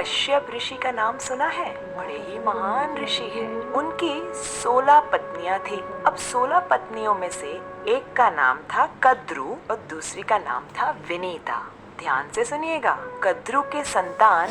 कश्यप ऋषि का नाम सुना है? बड़े ही महान ऋषि हैं। उनकी 16 पत्नियां थी। अब 16 पत्नियों में से एक का नाम था कद्रु और दूसरी का नाम था विनीता। ध्यान से सुनिएगा। कद्रु के संतान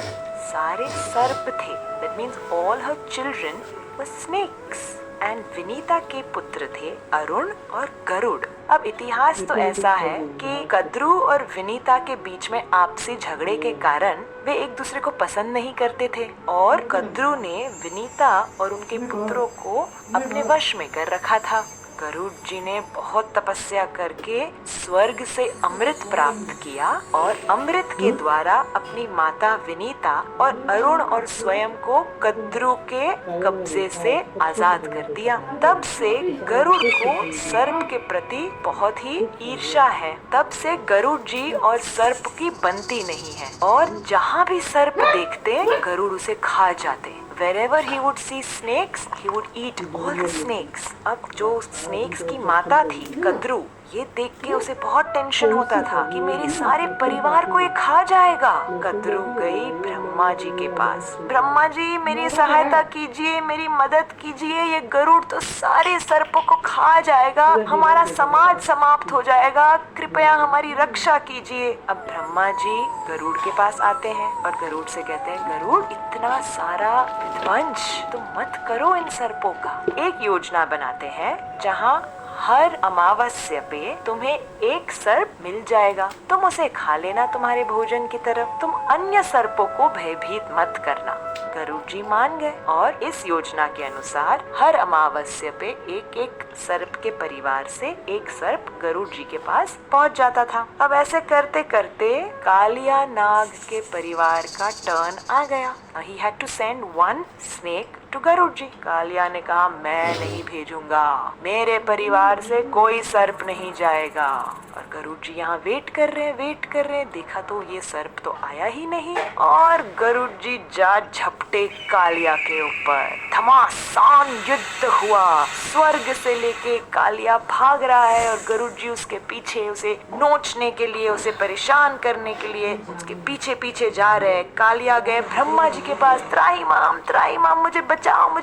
सारे सर्प थे। That means all her children were snakes. And Vinita के पुत्र थे अरुण और गरुड़। अब इतिहास तो ऐसा है कि कद्रु और विनीता के बीच में आपसी झगड़े के कारण वे एक दूसरे को पसंद नहीं करते थे और कद्रु ने विनीता और उनके पुत्रों को अपने वश में कर रखा था। गरुड़ जी ने बहुत तपस्या करके स्वर्ग से अमृत प्राप्त किया और अमृत के द्वारा अपनी माता विनीता और अरुण और स्वयं को कद्रु के कब्जे से आजाद कर दिया। तब से गरुड़ को सर्प के प्रति बहुत ही ईर्ष्या है। तब से गरुड़ जी और सर्प की बनती नहीं है और जहाँ भी सर्प देखते गरुड़ उसे खा जाते। Wherever he would see snakes, he would eat all the snakes. अब जो स्नेक्स की माता थी कद्रु, ये देख के उसे बहुत टेंशन होता था कि मेरे सारे परिवार को ये खा जाएगा। कद्रु गई ब्रह्मा जी के पास। ब्रह्मा जी मेरी सहायता कीजिए, मेरी मदद कीजिए, ये गरुड़ तो सारे सर्पों को खा जाएगा, हमारा समाज समाप्त हो जाएगा, कृपया हमारी रक्षा कीजिए। अब ब्रह्मा जी गरुड़ के पास आते हैं और गरुड़ से कहते हैं, गरुड़ इतना सारा विध्वंस तुम मत करो इन सर्पों का। एक योजना बनाते हैं जहाँ हर अमावस्या पे तुम्हें एक सर्प मिल जाएगा, तुम उसे खा लेना तुम्हारे भोजन की तरफ, तुम अन्य सर्पों को भयभीत मत करना। गरुड़ जी मान गए और इस योजना के अनुसार हर अमावस्या पे एक एक सर्प के परिवार से एक सर्प गरुड़ जी के पास पहुंच जाता था। अब ऐसे करते करते कालिया नाग के परिवार का टर्न आ गया। He had to send one snake to Garuda जी। कालिया ने कहा मैं नहीं भेजूंगा, मेरे परिवार से कोई सर्प नहीं जाएगा। और गरुड़ जी यहाँ वेट कर रहे हैं, देखा तो ये सर्प तो आया ही नहीं और गरुड़ जी जा झपटे कालिया के ऊपर। घमासान युद्ध हुआ, स्वर्ग से लेके कालिया भाग रहा है और गरुड़ जी उसके पीछे, उसे नोचने के लिए, उसे परेशान करने के लिए उसके पीछे पीछे जा रहे हैं। कालिया गए ब्रह्मा जी के पास, त्राहिमाम मुझे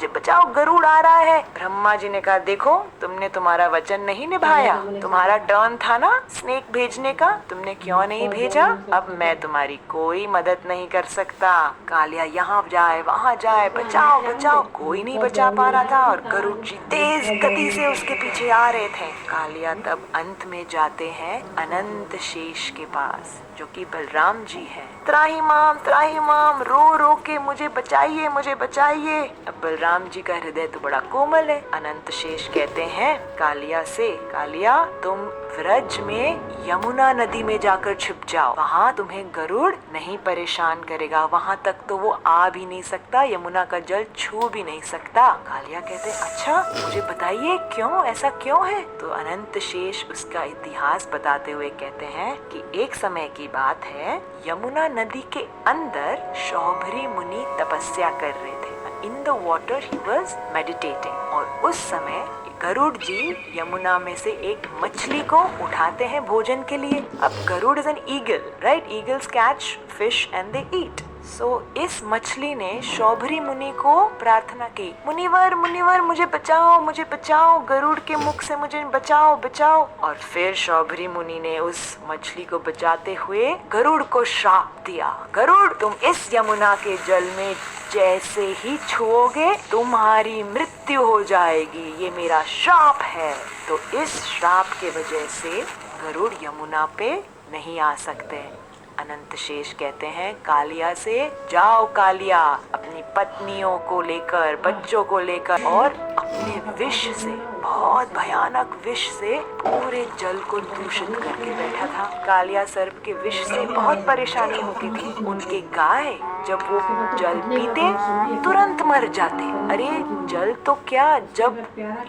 बचाओ, गरुड़ आ रहा है। ब्रह्मा जी ने कहा देखो तुमने तुम्हारा वचन नहीं निभाया, तुम्हारा टर्न था ना स्नेक भेजने का, तुमने क्यों नहीं भेजा? अब मैं तुम्हारी कोई मदद नहीं कर सकता। कालिया यहाँ जाए वहाँ जाए, बचाओ, कोई नहीं बचा पा रहा था और गरुड़ जी तेज गति से उसके पीछे आ रहे थे। कालिया तब अंत में जाते हैं अनंत शेष के पास जो कि बलराम जी हैं। त्राहिमाम रो रो के मुझे बचाइए। अब बलराम जी का हृदय तो बड़ा कोमल है। अनंत शेष कहते हैं कालिया से, कालिया तुम व्रज में यमुना नदी में जाकर छिप जाओ, वहाँ तुम्हें गरुड़ नहीं परेशान करेगा, वहाँ तक तो वो आ भी नहीं सकता, यमुना का जल छू भी नहीं सकता। कालिया कहते अच्छा मुझे बताइए क्यों, ऐसा क्यों है? तो अनंत शेष उसका इतिहास बताते हुए कहते हैं कि एक समय की बात है, यमुना नदी के अंदर शौभरी मुनि तपस्या कर रहे थे। In the water he was meditating और उस समय गरुड़ जी यमुना में से एक मछली को उठाते हैं भोजन के लिए। अब Garuda is an eagle, right? Eagles catch fish and they eat. So इस मछली ने शौभरी मुनि को प्रार्थना की, मुनिवर मुझे बचाओ, गरुड़ के मुख से मुझे बचाओ। और फिर शौभरी मुनि ने उस मछली को बचाते हुए गरुड़ को श्राप दिया, गरुड़ तुम इस यमुना के जल में जैसे ही छुओगे तुम्हारी मृत्यु हो जाएगी, ये मेरा श्राप है। तो इस श्राप के वजह से गरुड़ यमुना पे नहीं आ सकते। अनंत शेष कहते हैं कालिया से, जाओ कालिया अपनी पत्नियों को लेकर, बच्चों को लेकर और अपने विष से, बहुत भयानक विष से पूरे जल को दूषित करके बैठा था। कालिया सर्प के विष से बहुत परेशानी होती थी। उनके गाय जब वो जल पीते तुरंत मर जाते। अरे जल तो क्या, जब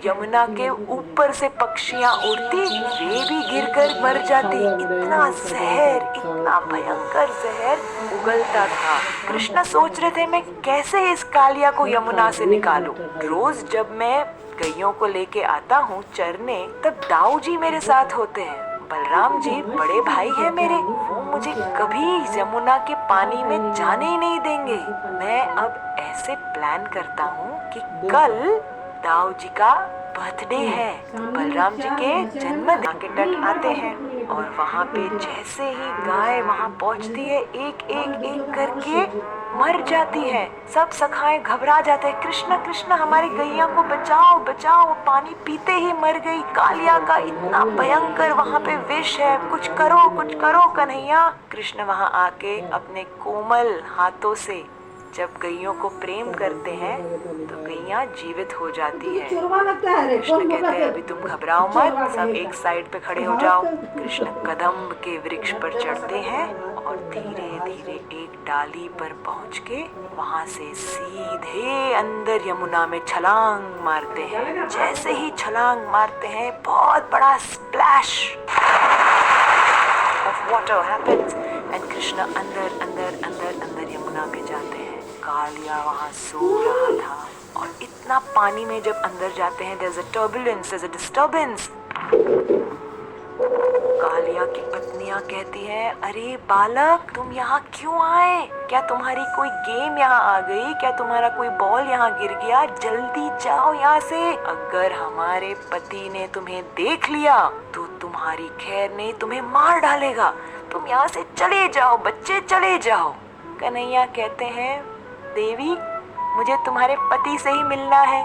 यमुना के ऊपर से पक्षियां उड़ती वे भी गिरकर मर जाती। इतना जहर, इतना भयंकर जहर उगलता था। कृष्ण सोच रहे थे मैं कैसे इस कालिया को यमुना से निकालूं। रोज जब मैं गैयों को लेके आता हूँ चरने, तब दाऊ जी मेरे साथ होते हैं, बलराम जी बड़े भाई हैं मेरे, वो मुझे कभी यमुना के पानी में जाने ही नहीं देंगे। मैं अब ऐसे प्लान करता हूँ कि कल दाऊ जी का बर्थडे है, तो बलराम जी के जन्मदिन के तट आते हैं और वहाँ पे जैसे ही गाय वहाँ पहुँचती है एक एक एक करके मर जाती है। सब सखाए घबरा जाते हैं, कृष्ण कृष्ण हमारी गैया को बचाओ बचाओ, पानी पीते ही मर गई, कालिया का इतना भयंकर वहाँ पे विष है, कुछ करो कन्हैया। कृष्ण वहाँ आके अपने कोमल हाथों से जब गैयों को प्रेम करते हैं तो गैया जीवित हो जाती है। कृष्ण कहते हैं अभी तुम घबराओ मत, सब एक साइड पे खड़े हो जाओ। कृष्ण कदम्ब के वृक्ष पर चढ़ते हैं और धीरे धीरे एक डाली पर पहुँच के वहाँ से सीधे अंदर यमुना में छलांग मारते हैं। जैसे ही छलांग मारते हैं बहुत बड़ा splash of water happens and Krishna अंदर अंदर अंदर अंदर यमुना में जाते हैं। कालिया वहाँ सो रहा था और इतना पानी में जब अंदर जाते हैं there's a turbulence, there's a disturbance। Kaliya की पत्नियां कहती हैं अरे बालक तुम यहाँ क्यों आए, क्या तुम्हारी कोई गेम यहाँ आ गई, क्या तुम्हारा कोई बॉल यहाँ गिर गया, जल्दी जाओ यहाँ से, अगर हमारे पति ने तुम्हें देख लिया तो तुम्हारी खैर नहीं, तुम्हें मार डालेगा, तुम यहाँ से चले जाओ बच्चे चले जाओ। कन्हैया कहते हैं देवी मुझे तुम्हारे पति से ही मिलना है,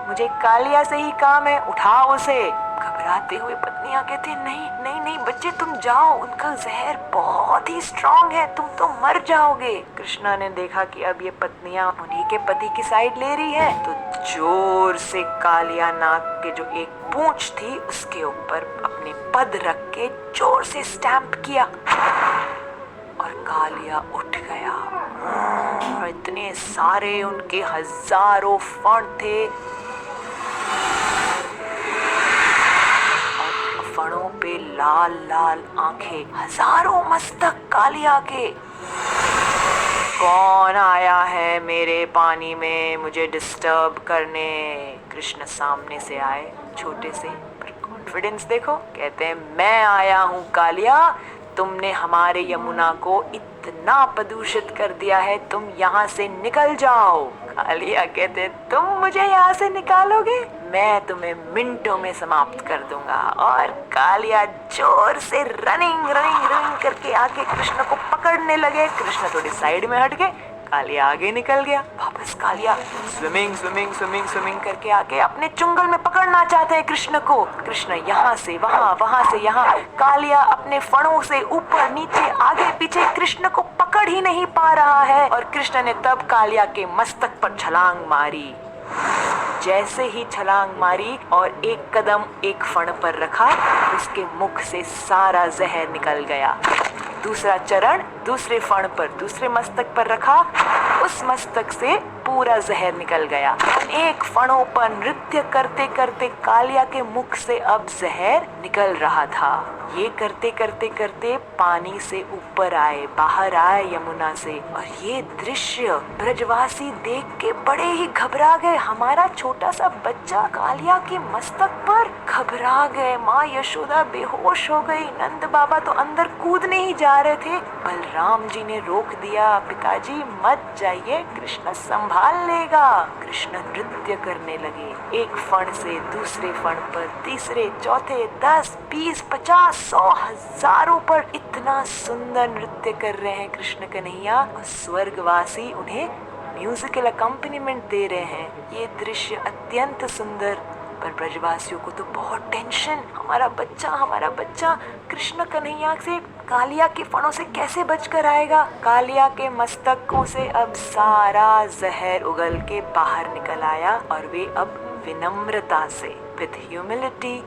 मुझे कालिया से ही काम है, उठाओ उसे। घबराते हुए पत्नियां कहती नहीं नहीं नहीं बच्चे तुम जाओ, उनका जहर बहुत ही स्ट्रॉन्ग है, तुम तो मर जाओगे। कृष्णा ने देखा कि अब ये पत्नियां उन्हीं के पति की साइड ले रही है, तो जोर से कालिया नाग के जो एक पूंछ थी उसके ऊपर अपने पद रख के जोर से स्टैंप किया और कालिया उठ गया। इतने सारे उनके हजारों फण थे और फणों पे लाल लाल आंखें, हजारों मस्तक कालिया के। कौन आया है मेरे पानी में मुझे डिस्टर्ब करने? कृष्ण सामने से आए, छोटे से पर कॉन्फिडेंस देखो, कहते हैं मैं आया हूँ कालिया, तुमने हमारे यमुना को इतना प्रदूषित कर दिया है, तुम यहाँ से निकल जाओ। कालिया कहते तुम मुझे यहाँ से निकालोगे, मैं तुम्हें मिनटों में समाप्त कर दूंगा। और कालिया जोर से रनिंग रनिंग रनिंग करके आके कृष्ण को पकड़ने लगे। कृष्ण थोड़ी साइड में हट गए, कालिया आगे निकल गया। वापस Kaliya swimming swimming swimming swimming करके आके अपने चुंगल में पकड़ना चाहते हैं कृष्ण को। कृष्ण यहाँ से वहाँ, वहाँ से यहाँ, कालिया अपने फणों से ऊपर नीचे आगे पीछे कृष्ण को पकड़ ही नहीं पा रहा है। और कृष्ण ने तब कालिया के मस्तक पर छलांग मारी। जैसे ही छलांग मारी और एक कदम एक फण पर रखा, उसके मुख से सारा जहर निकल गया। दूसरा चरण दूसरे फण पर, दूसरे मस्तक पर रखा, उस मस्तक से पूरा जहर निकल गया। एक फणों पर नृत्य करते करते कालिया के मुख से अब जहर निकल रहा था। ये करते करते करते पानी से ऊपर आए, बाहर आए यमुना से। और ये दृश्य ब्रजवासी देख के बड़े ही घबरा गए। हमारा छोटा सा बच्चा कालिया के मस्तक पर, घबरा गए। माँ यशोदा बेहोश हो गई, नंद बाबा तो अंदर कूदने ही जा रहे थे। बलराम जी ने रोक दिया, पिताजी मत जाइए, कृष्ण संभाल लेगा। कृष्ण नृत्य करने लगे, एक फण से दूसरे फण पर, तीसरे चौथे, 10, 20, 50, 100, हजारों पर इतना सुंदर नृत्य कर रहे हैं कृष्ण कन्हैया। और स्वर्गवासी उन्हें म्यूजिकल अकम्पनीमेंट दे रहे हैं। ये दृश्य अत्यंत सुंदर, पर ब्रजवासियों को तो बहुत टेंशन, हमारा बच्चा कृष्ण कन्हैया से कालिया के फणों से कैसे बचकर आएगा। कालिया के मस्तकों से अब सारा जहर उगल के बाहर निकल आया और वे अब विनम्रता से, विद ह्यूमिलिटी,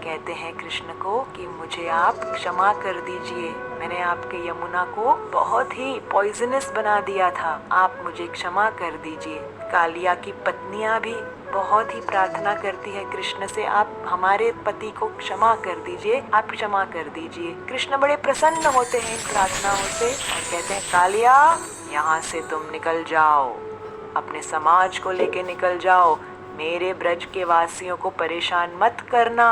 कहते हैं कृष्ण को कि मुझे आप क्षमा कर दीजिए, मैंने आपके यमुना को बहुत ही पॉइजनस बना दिया था, आप मुझे क्षमा कर दीजिए। कालिया की पत्नियां भी बहुत ही प्रार्थना करती है कृष्ण से, आप हमारे पति को क्षमा कर दीजिए, आप क्षमा कर दीजिए। कृष्ण बड़े प्रसन्न होते हैं इन प्रार्थनाओं से और कहते हैं कालिया यहाँ से तुम निकल जाओ, अपने समाज को लेके निकल जाओ, मेरे ब्रज के वासियों को परेशान मत करना।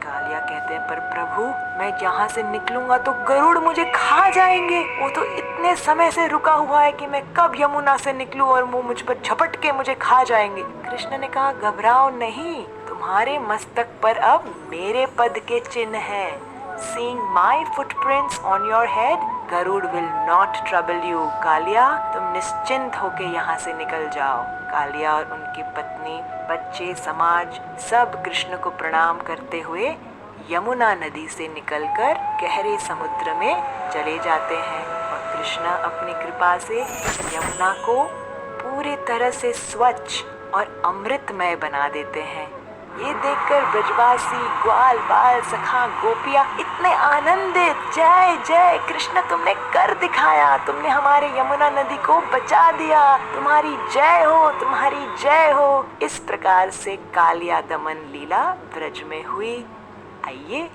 कालिया कहते हैं, पर प्रभु मैं यहाँ से निकलूंगा तो गरुड़ मुझे खा जाएंगे। वो तो इतने समय से रुका हुआ है कि मैं कब यमुना से निकलूं और वो मुझ पर झपट के मुझे खा जाएंगे। कृष्ण ने कहा, घबराओ नहीं, तुम्हारे मस्तक पर अब मेरे पद के चिन्ह हैं। Seeing my footprints on your head, Garuda will not trouble you। Kaliya, तुम निश्चिंत होके यहाँ से निकल जाओ। कालिया और उनकी पत्नी, बच्चे, समाज सब कृष्ण को प्रणाम करते हुए यमुना नदी से निकलकर गहरे समुद्र में चले जाते हैं और कृष्ण अपनी कृपा से यमुना को पूरी तरह से स्वच्छ और अमृतमय बना देते हैं। ये देखकर ब्रजवासी, ग्वाल बाल, सखा, गोपियाँ इतने आनंदित, जय जय कृष्ण, तुमने कर दिखाया, तुमने हमारे यमुना नदी को बचा दिया, तुम्हारी जय हो, तुम्हारी जय हो। इस प्रकार से कालिया दमन लीला ब्रज में हुई। आइए